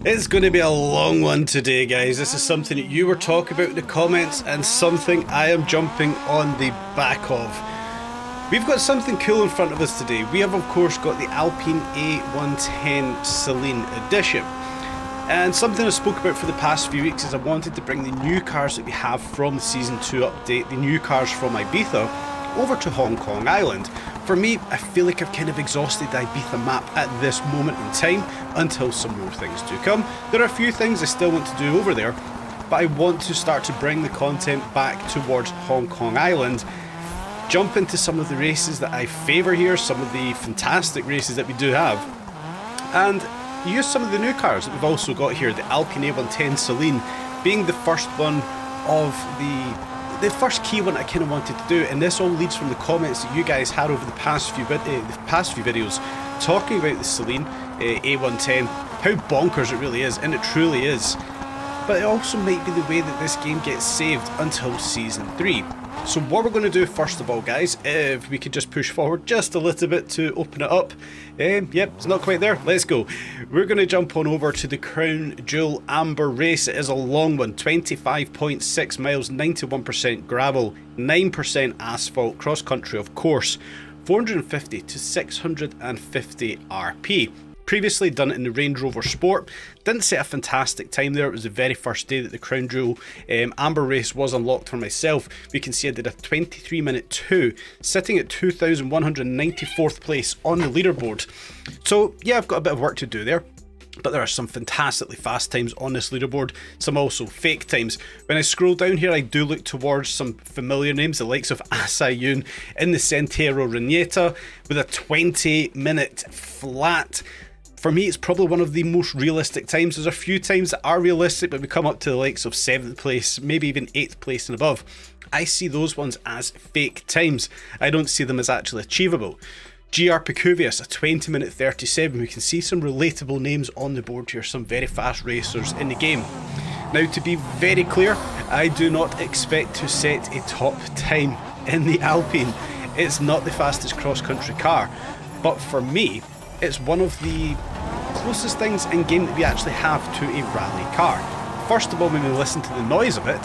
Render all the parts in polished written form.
It's going to be a long one today, guys. This is something that you were talking about in the comments and something I am jumping on the back of. We've got something cool in front of us today. We have, of course, got the Alpine A110 Celine Edition. And something I spoke about for the past few weeks is I wanted to bring the new cars that we have from the Season 2 update, the new cars from Ibiza, over to Hong Kong Island. For me, I feel like I've kind of exhausted the Ibiza map at this moment in time until some more things do come. There are a few things I still want to do over there, but I want to start to bring the content back towards Hong Kong Island, jump into some of the races that I favour here, some of the fantastic races that we do have, and use some of the new cars that we've also got here, the Alpine A110 Celine being the first one of the first key one I kind of wanted to do, and this all leads from the comments that you guys had over the past few videos talking about the Celine A110, how bonkers it really is, and it truly is. But it also might be the way that this game gets saved until Season 3. So what we're going to do first of all, guys, if we could just push forward just a little bit to open it up. Yep, it's not quite there. Let's go. We're going to jump on over to the Crown Jewel Amber race. It is a long one, 25.6 miles, 91% gravel, 9% asphalt, cross country of course, 450 to 650 RP. Previously done it in the Range Rover Sport. Didn't set a fantastic time there. It was the very first day that the Crown Jewel Amber race was unlocked for myself. We can see I did a 23-minute 2, sitting at 2,194th place on the leaderboard. So yeah, I've got a bit of work to do there. But there are some fantastically fast times on this leaderboard, some also fake times. When I scroll down here, I do look towards some familiar names, the likes of Assetto in the Centero Regneta with a 20-minute flat. For me, it's probably one of the most realistic times. There's a few times that are realistic, but we come up to the likes of 7th place, maybe even 8th place and above. I see those ones as fake times. I don't see them as actually achievable. GR Picuvius, a 20-minute 37. We can see some relatable names on the board here, some very fast racers in the game. Now, to be very clear, I do not expect to set a top time in the Alpine. It's not the fastest cross-country car, but for me, it's one of the closest things in game that we actually have to a rally car. First of all, when we listen to the noise of it,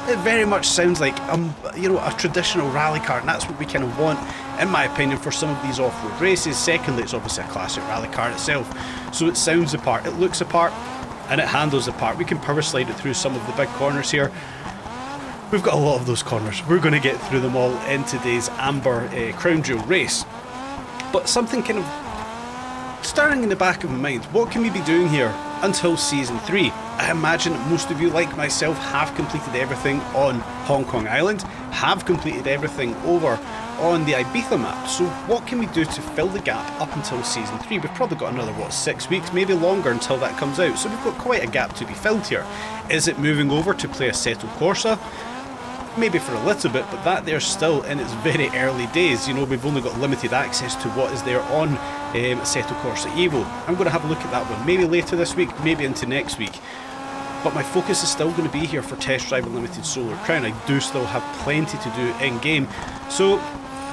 it very much sounds like a traditional rally car, and that's what we kind of want, in my opinion, for some of these off-road races. Secondly, it's obviously a classic rally car itself, so it sounds the part, it looks the part, and it handles the part. We can power slide it through some of the big corners here. We've got a lot of those corners. We're going to get through them all in today's Amber Crown Jewel race. But something kind of starting in the back of my mind, what can we be doing here until Season 3? I imagine that most of you, like myself, have completed everything on Hong Kong Island, have completed everything over on the Ibiza map. So what can we do to fill the gap up until Season 3? We've probably got another, 6 weeks, maybe longer until that comes out. So we've got quite a gap to be filled here. Is it moving over to play Assetto Corsa? Maybe for a little bit, but that there's still in its very early days. You know, we've only got limited access to what is there on Assetto Corsa Evo. I'm going to have a look at that one, maybe later this week, maybe into next week. But my focus is still going to be here for Test Drive Unlimited Solar Crown. I do still have plenty to do in game. So,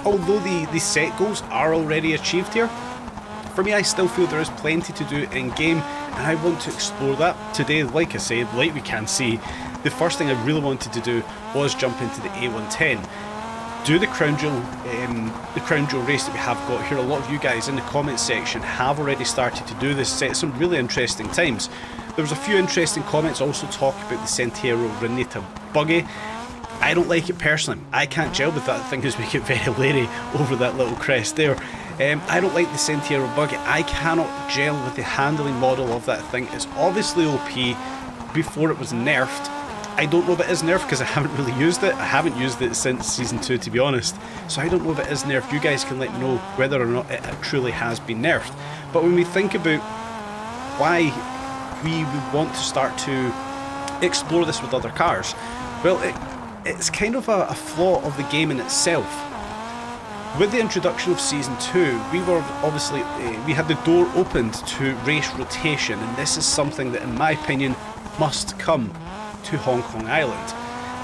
although the set goals are already achieved here, for me, I still feel there is plenty to do in game, and I want to explore that today. Like I said, like we can see, the first thing I really wanted to do was jump into the A110, do the Crown Jewel race that we have got here. A lot of you guys in the comments section have already started to do this, set some really interesting times. There was a few interesting comments also talking about the Centero Regneta buggy. I don't like it personally. I can't gel with that thing as we get very leery over that little crest there. I don't like the Centero buggy. I cannot gel with the handling model of that thing. It's obviously OP before it was nerfed. I don't know if it is nerfed because I haven't really used it. I haven't used it since Season 2, to be honest. So I don't know if it is nerfed. You guys can let me know whether or not it truly has been nerfed. But when we think about why we would want to start to explore this with other cars, well, it's kind of a flaw of the game in itself. With the introduction of Season 2, we were obviously, we had the door opened to race rotation, and this is something that, in my opinion, must come to Hong Kong Island.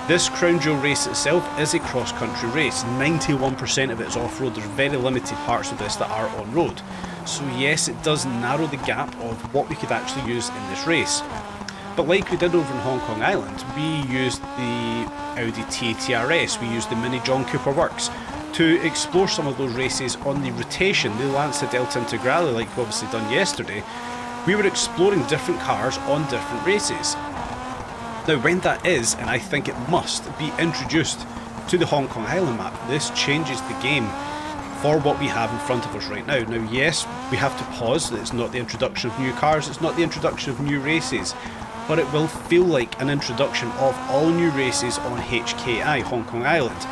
This Crown Jewel race itself is a cross-country race. 91% of it is off-road. There's very limited parts of this that are on-road. So yes, it does narrow the gap of what we could actually use in this race. But like we did over in Hong Kong Island, we used the Audi TTRS, we used the Mini John Cooper Works to explore some of those races on the rotation, the Lancia Delta Integrale, like we obviously done yesterday. We were exploring different cars on different races. Now when that is, and I think it must, be introduced to the Hong Kong Island map, this changes the game for what we have in front of us right now. Now yes, we have to pause, it's not the introduction of new cars, it's not the introduction of new races, but it will feel like an introduction of all new races on HKI, Hong Kong Island.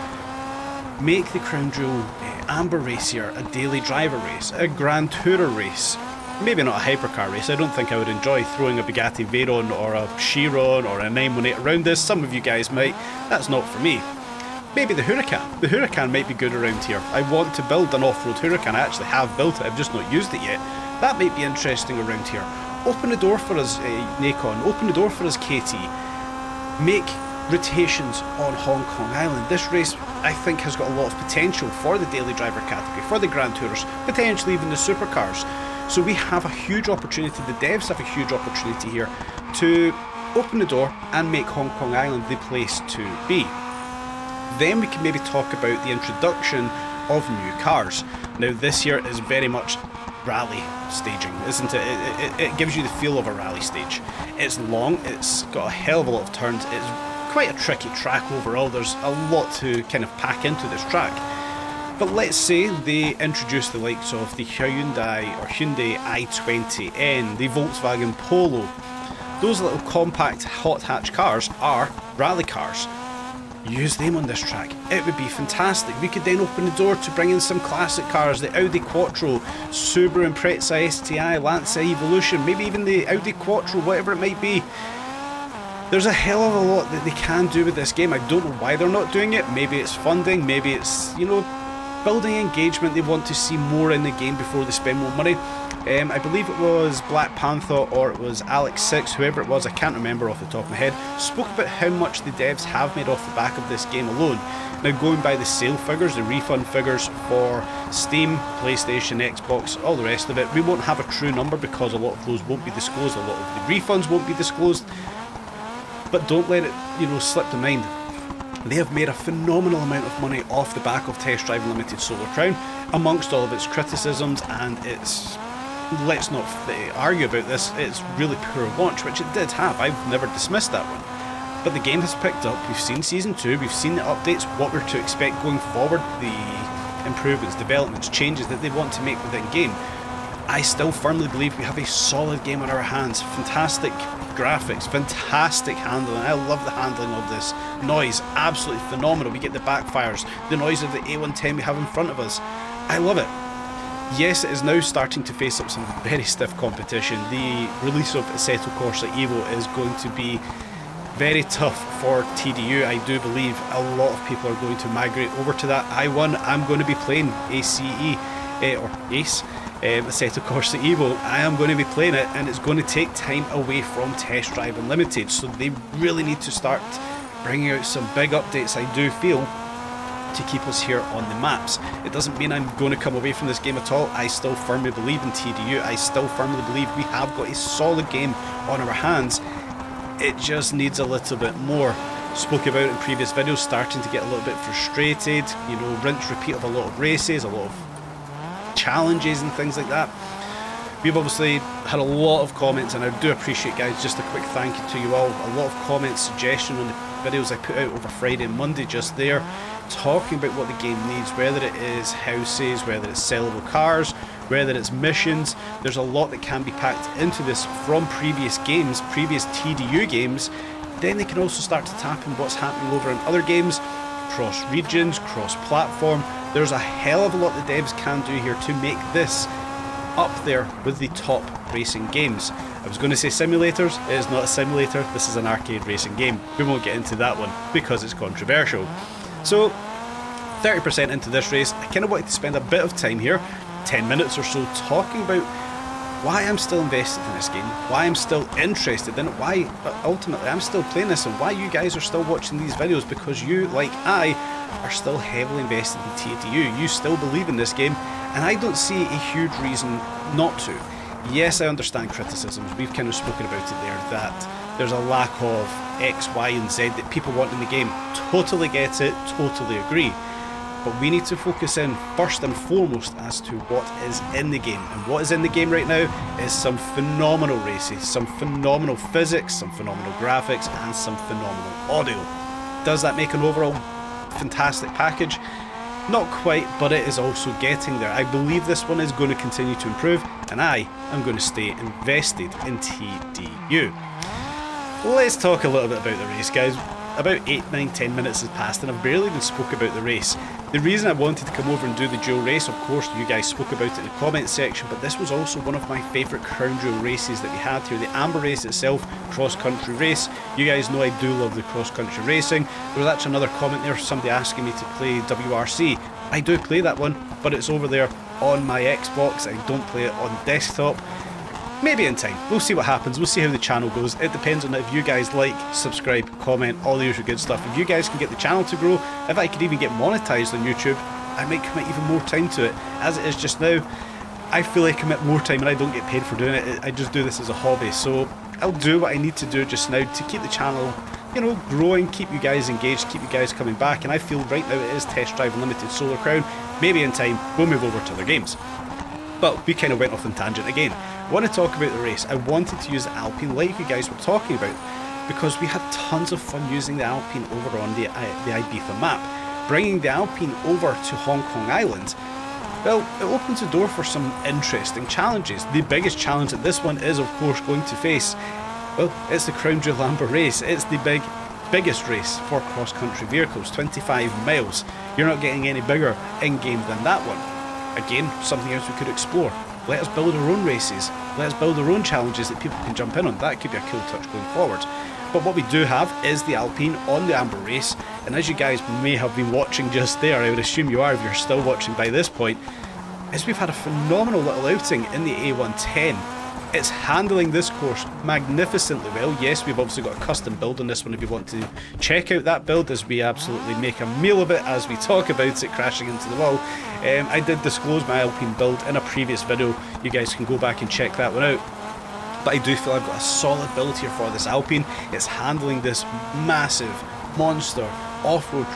Make the Crown Jewel Amber race here a daily driver race, a Grand Tourer race, maybe not a hypercar race. I don't think I would enjoy throwing a Bugatti Veyron or a Chiron or a 918 around this. Some of you guys might, that's not for me. Maybe the Huracan. The Huracan might be good around here. I want to build an off-road Huracan. I actually have built it, I've just not used it yet. That might be interesting around here. Open the door for us, Nacon. Open the door for us, KT. Make rotations on Hong Kong Island. This race, I think, has got a lot of potential for the daily driver category, for the Grand Tourers, potentially even the supercars. So we have a huge opportunity, the devs have a huge opportunity here to open the door and make Hong Kong Island the place to be. Then we can maybe talk about the introduction of new cars. Now this year is very much rally staging, isn't it? It gives you the feel of a rally stage. It's long, it's got a hell of a lot of turns, it's quite a tricky track overall, there's a lot to kind of pack into this track. But let's say they introduce the likes of the Hyundai i20N, the Volkswagen Polo. Those little compact hot hatch cars are rally cars. Use them on this track. It would be fantastic. We could then open the door to bring in some classic cars, the Audi Quattro, Subaru Impreza STI, Lancia Evolution, maybe even the Audi Quattro, whatever it might be. There's a hell of a lot that they can do with this game. I don't know why they're not doing it. Maybe it's funding, maybe it's, you know, building engagement. They want to see more in the game before they spend more money. I believe it was Black Panther or it was Alex6, whoever it was, I can't remember off the top of my head, spoke about how much the devs have made off the back of this game alone. Now going by the sale figures, the refund figures for Steam, PlayStation, Xbox, all the rest of it, we won't have a true number because a lot of those won't be disclosed, a lot of the refunds won't be disclosed, but don't let it, you know, slip the mind. They have made a phenomenal amount of money off the back of Test Drive Unlimited Solar Crown, amongst all of its criticisms and its, let's not argue about this, it's really poor launch, which it did have. I've never dismissed that one. But the game has picked up, we've seen Season 2, we've seen the updates, what we're to expect going forward, the improvements, developments, changes that they want to make within game. I still firmly believe we have a solid game on our hands. Fantastic graphics, fantastic handling. I love the handling of this. Noise, absolutely phenomenal. We get the backfires, the noise of the A110 we have in front of us. I love it. Yes, it is now starting to face up some very stiff competition. The release of Assetto Corsa Evo is going to be very tough for TDU. I do believe a lot of people are going to migrate over to that. I'm going to be playing ACE, or ACE, Assetto Corsa Evo. I am going to be playing it, and it's going to take time away from Test Drive Unlimited, so they really need to start bringing out some big updates, I do feel, to keep us here on the maps. It doesn't mean I'm going to come away from this game at all. I still firmly believe in TDU. I still firmly believe we have got a solid game on our hands. It just needs a little bit more. Spoke about in previous videos, starting to get a little bit frustrated, you know, rinse repeat of a lot of races, a lot of challenges and things like that. We've obviously had a lot of comments, and I do appreciate, guys, just a quick thank you to you all. A lot of comments, suggestions on the videos I put out over Friday and Monday just there, talking about what the game needs, whether it is houses, whether it's sellable cars, whether it's missions. There's a lot that can be packed into this from previous games, previous TDU games. Then they can also start to tap in what's happening over in other games, cross regions, cross platform. There's a hell of a lot the devs can do here to make this up there with the top racing games. I was going to say simulators. It is not a simulator, this is an arcade racing game. We won't get into that one because it's controversial. So 30% into this race, I kind of wanted to spend a bit of time here, 10 minutes or so, talking about why I'm still invested in this game, why I'm still interested in it, why ultimately I'm still playing this, and why you guys are still watching these videos, because you, like I, are still heavily invested in TDU. You still believe in this game, and I don't see a huge reason not to. Yes, I understand criticisms, we've kind of spoken about it there, that there's a lack of X, Y and Z that people want in the game. Totally get it, totally agree. But we need to focus in first and foremost as to what is in the game. And what is in the game right now is some phenomenal races, some phenomenal physics, some phenomenal graphics and some phenomenal audio. Does that make an overall fantastic package? Not quite, but it is also getting there. I believe this one is going to continue to improve, and I am going to stay invested in TDU. Let's talk a little bit about the race, guys. About 8, 9, 10 minutes has passed and I've barely even spoke about the race. The reason I wanted to come over and do the dual race, of course you guys spoke about it in the comments section, but this was also one of my favourite Crown Jewel races that we had here. The Amber race itself, cross-country race. You guys know I do love the cross-country racing. There was actually another comment there, somebody asking me to play WRC. I do play that one, but it's over there on my Xbox. I don't play it on desktop. Maybe in time. We'll see what happens. We'll see how the channel goes. It depends on if you guys like, subscribe, comment, all the usual good stuff. If you guys can get the channel to grow, if I could even get monetized on YouTube, I might commit even more time to it. As it is just now, I feel I commit more time and I don't get paid for doing it. I just do this as a hobby. So I'll do what I need to do just now to keep the channel, you know, growing, keep you guys engaged, keep you guys coming back. And I feel right now it is Test Drive Unlimited Solar Crown. Maybe in time we'll move over to other games. But we kind of went off on tangent again. I want to talk about the race. I wanted to use the Alpine like you guys were talking about, because we had tons of fun using the Alpine over on the Ibiza map. Bringing the Alpine over to Hong Kong Island, well, it opens the door for some interesting challenges. The biggest challenge that this one is, of course, going to face, well, it's the Crown Jewel Amber race. It's the biggest race for cross-country vehicles, 25 miles. You're not getting any bigger in-game than that one. Again, something else we could explore. Let us build our own races. Let us build our own challenges that people can jump in on. That could be a cool touch going forward. But what we do have is the Alpine on the Amber race. And as you guys may have been watching just there, I would assume you are if you're still watching by this point, is we've had a phenomenal little outing in the A110. It's handling this course magnificently well. Yes, we've obviously got a custom build on this one if you want to check out that build, as we absolutely make a meal of it as we talk about it crashing into the wall. I did disclose my Alpine build in a previous video. You guys can go back and check that one out. But I do feel I've got a solid build here for this Alpine. It's handling this massive monster off-road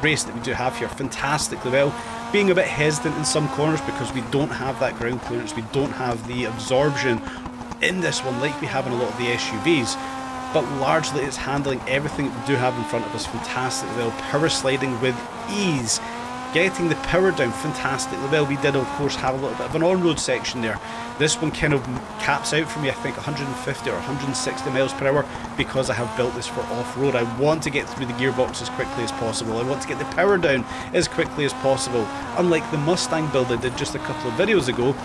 race that we do have here fantastically well. Being a bit hesitant in some corners because we don't have that ground clearance, we don't have the absorption in this one like we have in a lot of the SUVs, but largely it's handling everything that we do have in front of us fantastically well. Power sliding with ease, getting the power down fantastically well. We did of course have a little bit of an on-road section there. This one kind of caps out for me, I think 150 or 160 miles per hour, because I have built this for off-road. I want to get through the gearbox as quickly as possible. I want to get the power down as quickly as possible. Unlike the Mustang build I did just a couple of videos ago,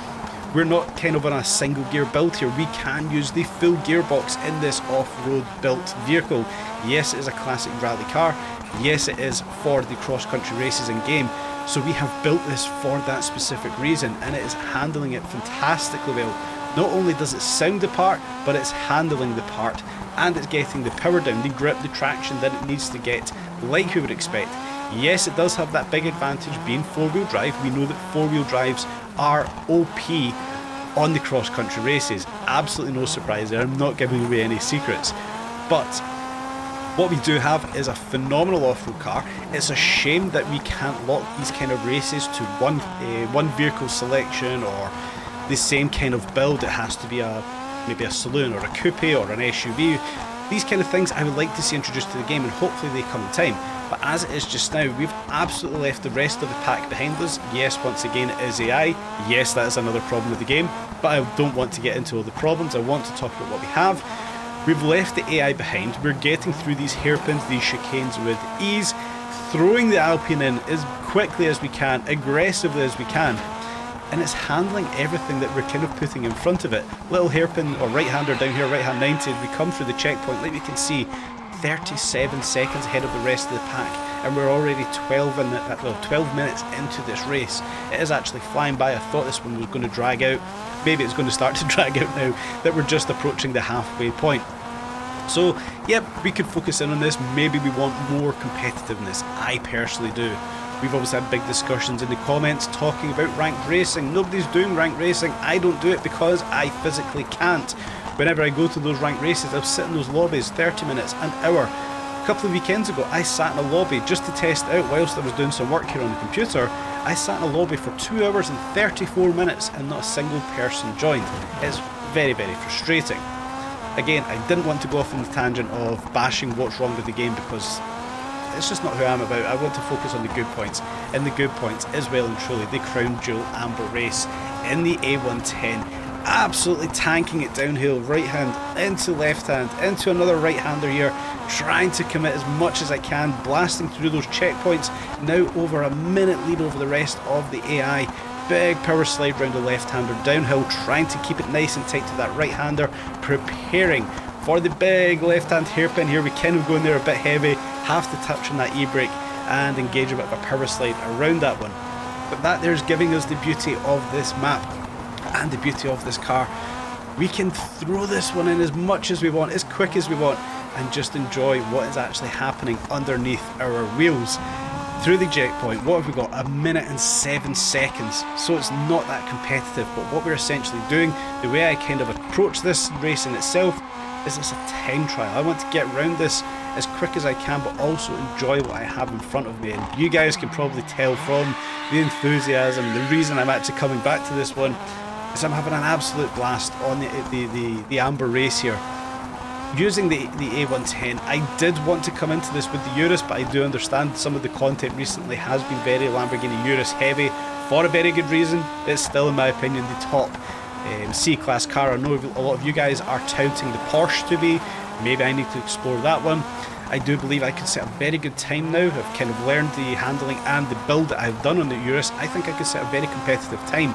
we're not kind of on a single gear build here. We can use the full gearbox in this off-road built vehicle. Yes, it is a classic rally car. Yes, it is for the cross-country races in game. So we have built this for that specific reason, and it is handling it fantastically well. Not only does it sound the part, but it's handling the part, and it's getting the power down, the grip, the traction that it needs to get, like we would expect. Yes, it does have that big advantage being four-wheel drive. We know that four-wheel drives are OP on the cross-country races. Absolutely no surprise there. I'm not giving away any secrets. But what we do have is a phenomenal off-road car. It's a shame that we can't lock these kind of races to one vehicle selection or the same kind of build. It has to be maybe a saloon or a coupe or an SUV. These kind of things I would like to see introduced to the game, and hopefully they come in time. But as it is just now, we've absolutely left the rest of the pack behind us. Yes, once again it is AI. Yes, that is another problem with the game, but I don't want to get into all the problems. I want to talk about what we have. We've left the AI behind. We're getting through these hairpins, these chicanes with ease, throwing the Alpine in as quickly as we can, aggressively as we can, and it's handling everything that we're kind of putting in front of it. Little hairpin or right-hander down here, right-hand 90, we come through the checkpoint, like we can see, 37 seconds ahead of the rest of the pack, and we're already 12 minutes into this race. It is actually flying by. I thought this one was going to drag out. Maybe it's going to start to drag out now that we're just approaching the halfway point. So, yep, we could focus in on this. Maybe we want more competitiveness. I personally do. We've obviously had big discussions in the comments talking about ranked racing. Nobody's doing ranked racing. I don't do it because I physically can't. Whenever I go to those ranked races, I'll sit in those lobbies 30 minutes, an hour. A couple of weekends ago, I sat in a lobby just to test out whilst I was doing some work here on the computer. I sat in a lobby for 2 hours and 34 minutes and not a single person joined. It's very, very frustrating. Again, I didn't want to go off on the tangent of bashing what's wrong with the game because it's just not who I'm about. I want to focus on the good points. And the good points is well and truly the Crown Jewel Amber race in the A110. Absolutely tanking it downhill, right hand into left hand, into another right hander here, trying to commit as much as I can, blasting through those checkpoints, now over a minute lead over the rest of the AI. Big power slide round the left hander downhill, trying to keep it nice and tight to that right hander, preparing for the big left hand hairpin here. We kind of go in there a bit heavy, have to touch on that e-brake and engage a bit of a power slide around that one. But that there's giving us the beauty of this map and the beauty of this car. We can throw this one in as much as we want, as quick as we want, and just enjoy what is actually happening underneath our wheels. Through the checkpoint, what have we got? A minute and 7 seconds. So it's not that competitive, but what we're essentially doing, the way I kind of approach this race in itself, is it's a time trial. I want to get around this as quick as I can, but also enjoy what I have in front of me. And you guys can probably tell from the enthusiasm, the reason I'm actually coming back to this one, is I'm having an absolute blast on the Amber race here. Using the A110, I did want to come into this with the Urus, but I do understand some of the content recently has been very Lamborghini Urus heavy, for a very good reason. It's still, in my opinion, the top C-Class car. I know a lot of you guys are touting the Porsche to be. Maybe I need to explore that one. I do believe I can set a very good time now. I've kind of learned the handling and the build that I've done on the Urus. I think I could set a very competitive time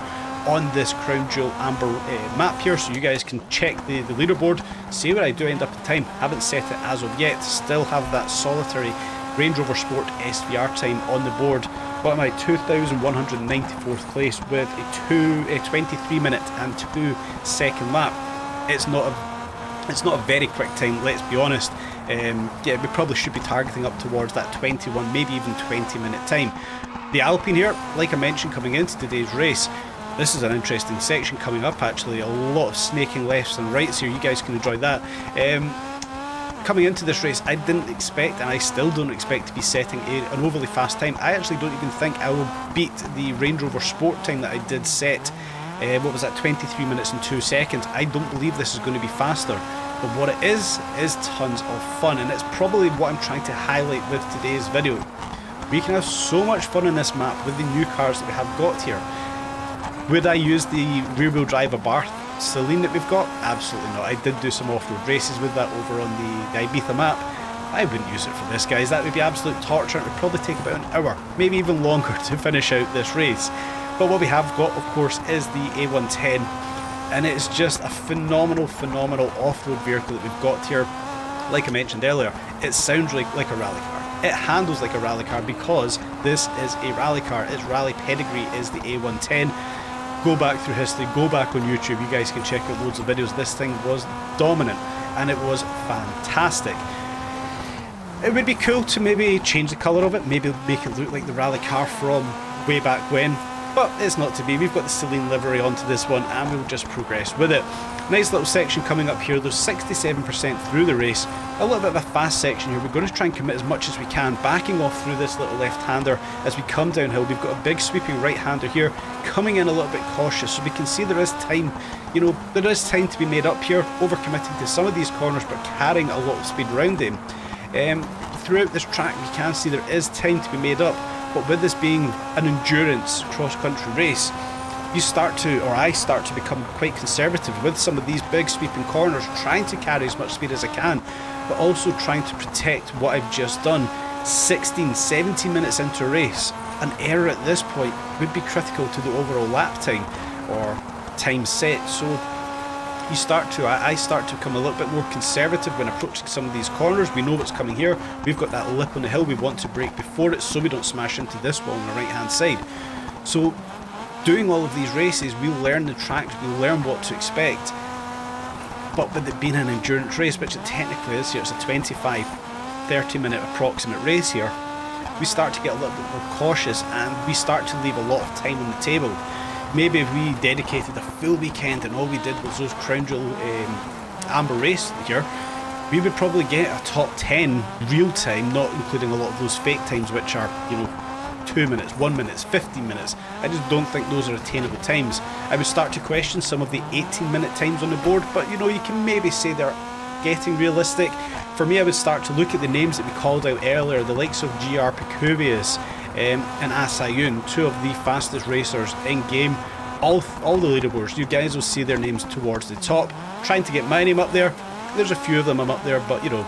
on this Crown Jewel Amber map here, so you guys can check the leaderboard, see where I do end up in time. Haven't set it as of yet, still have that solitary Range Rover Sport SVR time on the board. But my 2,194th place with a 23 minute and 2 second lap. It's not a very quick time, let's be honest. Yeah, we probably should be targeting up towards that 21, maybe even 20 minute time. The Alpine here, like I mentioned coming into today's race, this is an interesting section coming up actually, a lot of snaking lefts and rights here, you guys can enjoy that. Coming into this race, I didn't expect, and I still don't expect, to be setting an overly fast time. I actually don't even think I will beat the Range Rover Sport time that I did set. What was that, 23 minutes and 2 seconds. I don't believe this is going to be faster, but what it is tons of fun, and it's probably what I'm trying to highlight with today's video. We can have so much fun in this map with the new cars that we have got here. Would I use the rear-wheel drive Abarth Celine that we've got? Absolutely not. I did do some off-road races with that over on the Ibiza map. I wouldn't use it for this, guys. That would be absolute torture. It would probably take about an hour, maybe even longer, to finish out this race. But what we have got, of course, is the A110, and it's just a phenomenal off-road vehicle that we've got here. Like I mentioned earlier, it sounds like a rally car. It handles like a rally car because this is a rally car. Its rally pedigree is the A110. Go back through history, go back on YouTube, you guys can check out loads of videos. This thing was dominant and it was fantastic. It would be cool to maybe change the colour of it, maybe make it look like the rally car from way back when, but it's not to be. We've got the Celine livery onto this one and we'll just progress with it. Nice little section coming up here. There's 67% through the race. A little bit of a fast section here. We're going to try and commit as much as we can, backing off through this little left-hander as we come downhill. We've got a big sweeping right-hander here, coming in a little bit cautious, so we can see there is time. You know, there is time to be made up here, overcommitting to some of these corners but carrying a lot of speed around them. Throughout this track we can see there is time to be made up, but with this being an endurance cross-country race, I start to become quite conservative with some of these big sweeping corners, trying to carry as much speed as I can, but also trying to protect what I've just done. 16, 17 minutes into a race, an error at this point would be critical to the overall lap time or time set. So I start to become a little bit more conservative when approaching some of these corners. We know what's coming here. We've got that lip on the hill. We want to brake before it so we don't smash into this wall on the right hand side. So doing all of these races, we learn the tracks, we learn what to expect. But with it being an endurance race, which it technically is here, it's a 25-30 minute approximate race here, we start to get a little bit more cautious and we start to leave a lot of time on the table. Maybe if we dedicated a full weekend and all we did was those Crown Jewel Amber race here, we would probably get a top 10 real time, not including a lot of those fake times which are, you know, 2 minutes, 1 minute, 15 minutes. I just don't think those are attainable times. I would start to question some of the 18-minute times on the board, but you know, you can maybe say they're getting realistic. For me, I would start to look at the names that we called out earlier, the likes of GR Picubius and Asayun, two of the fastest racers in game. All the leaderboards, you guys will see their names towards the top. Trying to get my name up there. There's a few of them I'm up there, but you know,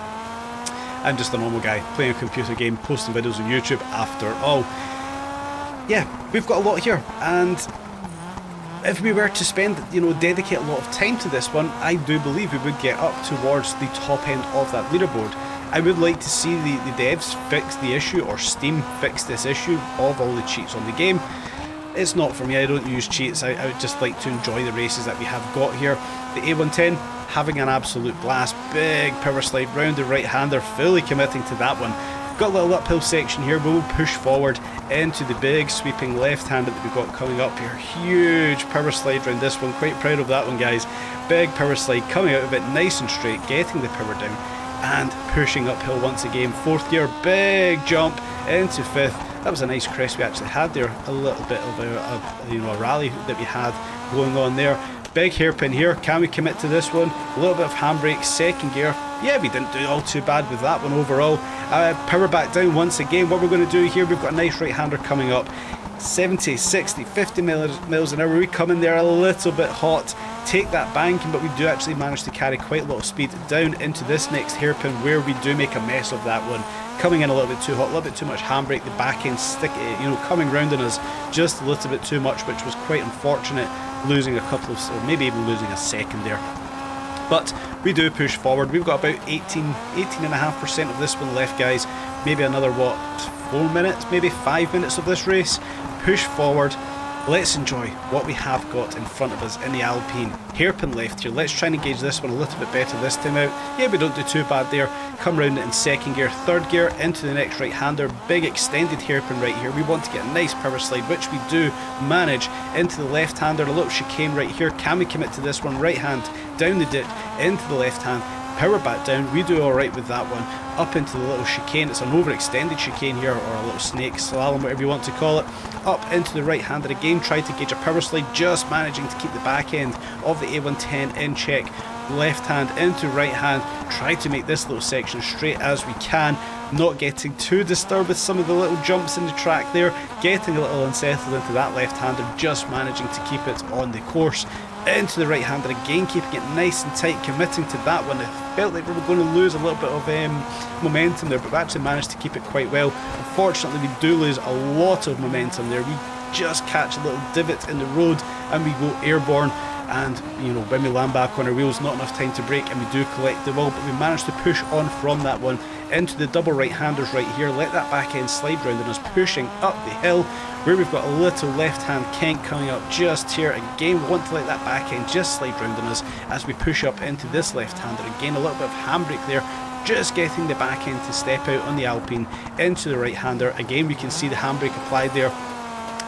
I'm just a normal guy playing a computer game, posting videos on YouTube after all. Yeah, we've got a lot here, and if we were to spend, you know, dedicate a lot of time to this one, I do believe we would get up towards the top end of that leaderboard. I would like to see the devs fix the issue, or Steam fix this issue of all the cheats on the game. It's not for me, I don't use cheats, I would just like to enjoy the races that we have got here. The A110, having an absolute blast, big power slide round the right hander, fully committing to that one. Got a little uphill section here, but we'll push forward into the big sweeping left hander that we've got coming up here. Huge power slide round this one, quite proud of that one guys. Big power slide coming out of it nice and straight, getting the power down and pushing uphill once again. Fourth gear, big jump into fifth. That was a nice crest we actually had there, a little bit of a rally that we had going on there. Big hairpin here, can we commit to this one? A little bit of handbrake, second gear. Yeah, we didn't do all too bad with that one overall. Power back down once again. What we're going to do here, we've got a nice right-hander coming up. 70, 60, 50 miles an hour. We come in there a little bit hot, take that banking, but we do actually manage to carry quite a lot of speed down into this next hairpin where we do make a mess of that one. Coming in a little bit too hot, a little bit too much handbrake, the back end coming round on us just a little bit too much, which was quite unfortunate, losing a couple of, or maybe even losing a second there. But we do push forward. We've got about 18.5% of this one left, guys. Maybe another, what, 4 minutes, maybe 5 minutes of this race. Push forward. Let's enjoy what we have got in front of us in the Alpine. Hairpin left here. Let's try and engage this one a little bit better this time out. Yeah, we don't do too bad there. Come round it in second gear, third gear, into the next right-hander. Big extended hairpin right here. We want to get a nice power slide, which we do manage, into the left-hander. A little chicane right here. Can we commit to this one? Right hand, down the dip, into the left hand. Power back down, we do alright with that one. Up into the little chicane, it's an overextended chicane here, or a little snake slalom, whatever you want to call it. Up into the right hander again, try to gauge a power slide, just managing to keep the back end of the A110 in check. Left hand into right hand, try to make this little section as straight as we can, not getting too disturbed with some of the little jumps in the track there, getting a little unsettled into that left hander, just managing to keep it on the course. Into the right hander again, keeping it nice and tight, committing to that one. It felt like we were going to lose a little bit of momentum there, but we actually managed to keep it quite well. Unfortunately, we do lose a lot of momentum there. We just catch a little divot in the road and we go airborne, and you know, when we land back on our wheels, not enough time to brake, and we do collect the wall, but we managed to push on from that one into the double right handers right here. Let that back end slide round and us pushing up the hill, where we've got a little left hand kink coming up just here. Again, we want to let that back end just slide round on us as we push up into this left hander. Again, a little bit of handbrake there, just getting the back end to step out on the Alpine into the right hander. Again, we can see the handbrake applied there,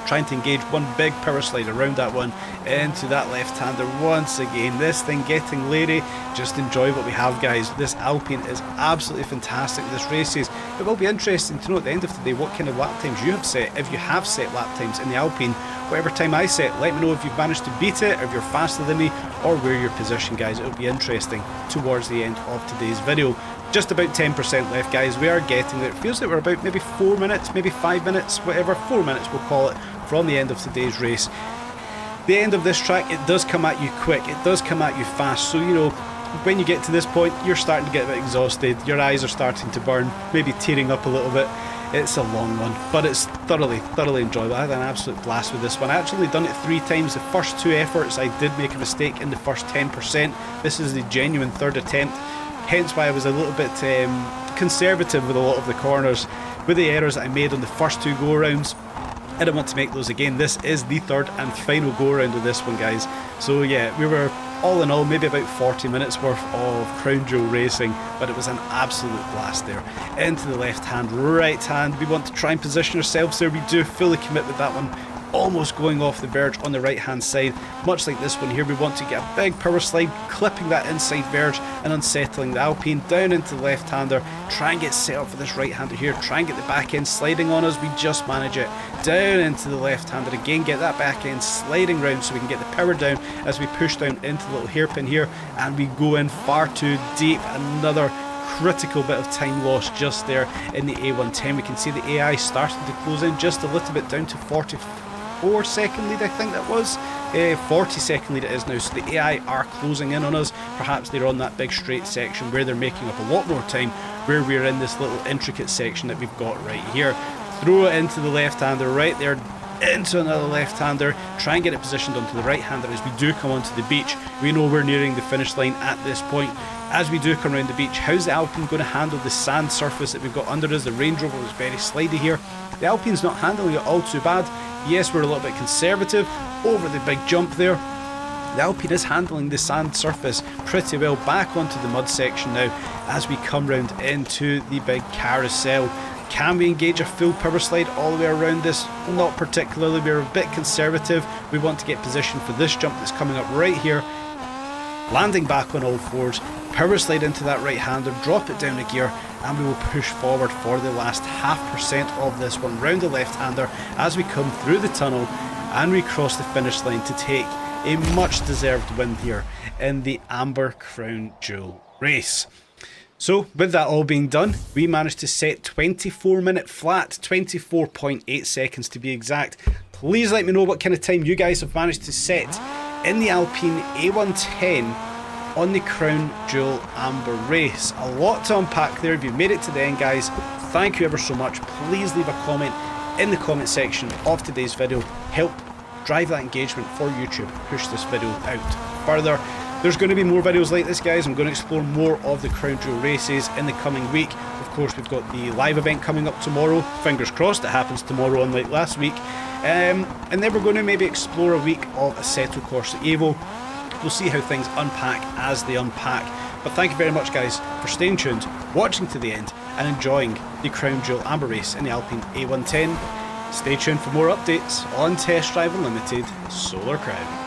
trying to engage one big power slide around that one into that left hander once again. This thing getting leery. Just enjoy what we have, guys. This Alpine is absolutely fantastic. This race is, it will be interesting to know at the end of the day what kind of lap times you have set. If you have set lap times in the Alpine, whatever time I set, let me know if you've managed to beat it, or if you're faster than me, or where you're positioned, guys. It'll be interesting towards the end of today's video. Just about 10% left, guys. We are getting there. It feels like we're about maybe 4 minutes, maybe 5 minutes, whatever, 4 minutes we'll call it, from the end of today's race. The end of this track, it does come at you quick, it does come at you fast, so you know, when you get to this point, you're starting to get a bit exhausted, your eyes are starting to burn, maybe tearing up a little bit. It's a long one, but it's thoroughly enjoyable. I had an absolute blast with this one. I actually done it 3 times. The first 2 efforts I did make a mistake in the first 10%. This is the genuine 3rd attempt, hence why I was a little bit conservative with a lot of the corners, with the errors that I made on the first 2 go-arounds. I don't want to make those again. This is the 3rd and final go-around of this one, guys. So yeah, we were all in all, maybe about 40 minutes worth of Crown Jewel racing, but it was an absolute blast there. Into the left hand, right hand, we want to try and position ourselves there. We do fully commit with that one, almost going off the verge on the right hand side. Much like this one here, we want to get a big power slide, clipping that inside verge and unsettling the Alpine down into the left hander. Try and get set up for this right hander here, try and get the back end sliding on us. We just manage it down into the left hander again, get that back end sliding round so we can get the power down as we push down into the little hairpin here, and we go in far too deep. Another critical bit of time lost just there in the A110. We can see the AI starting to close in just a little bit, down to 44-second lead, I think that was. 40-second lead it is now, so the AI are closing in on us. Perhaps they're on that big straight section where they're making up a lot more time, where we're in this little intricate section that we've got right here. Throw it into the left-hander right there, into another left-hander, try and get it positioned onto the right-hander as we do come onto the beach. We know we're nearing the finish line at this point. As we do come around the beach, how's the Alpine going to handle the sand surface that we've got under us? The Range Rover was very slidey here. The Alpine's not handling it all too bad. Yes, we're a little bit conservative over the big jump there. The Alpine is handling the sand surface pretty well. Back onto the mud section now as we come round into the big carousel. Can we engage a full power slide all the way around this? Not particularly. We're a bit conservative. We want to get positioned for this jump that's coming up right here. Landing back on all fours, power slide into that right hander, drop it down a gear, and we will push forward for the last 0.5% of this one round the left hander as we come through the tunnel and we cross the finish line to take a much deserved win here in the Amber Crown Jewel race. So with that all being done, we managed to set 24-minute flat, 24.8 seconds to be exact. Please let me know what kind of time you guys have managed to set in the Alpine A110 on the Crown Jewel Amber race. A lot to unpack there. If you made it to the end, guys, thank you ever so much. Please leave a comment in the comment section of today's video. Help drive that engagement for YouTube. Push this video out further. There's going to be more videos like this, guys. I'm going to explore more of the Crown Jewel races in the coming week. Of course, we've got the live event coming up tomorrow. Fingers crossed it happens tomorrow, unlike last week. And then we're going to maybe explore a week of Assetto Corsa Evo. We'll see how things unpack as they unpack. But thank you very much, guys, for staying tuned, watching to the end, and enjoying the Crown Jewel Amber race in the Alpine A110. Stay tuned for more updates on Test Drive Unlimited Solar Crown.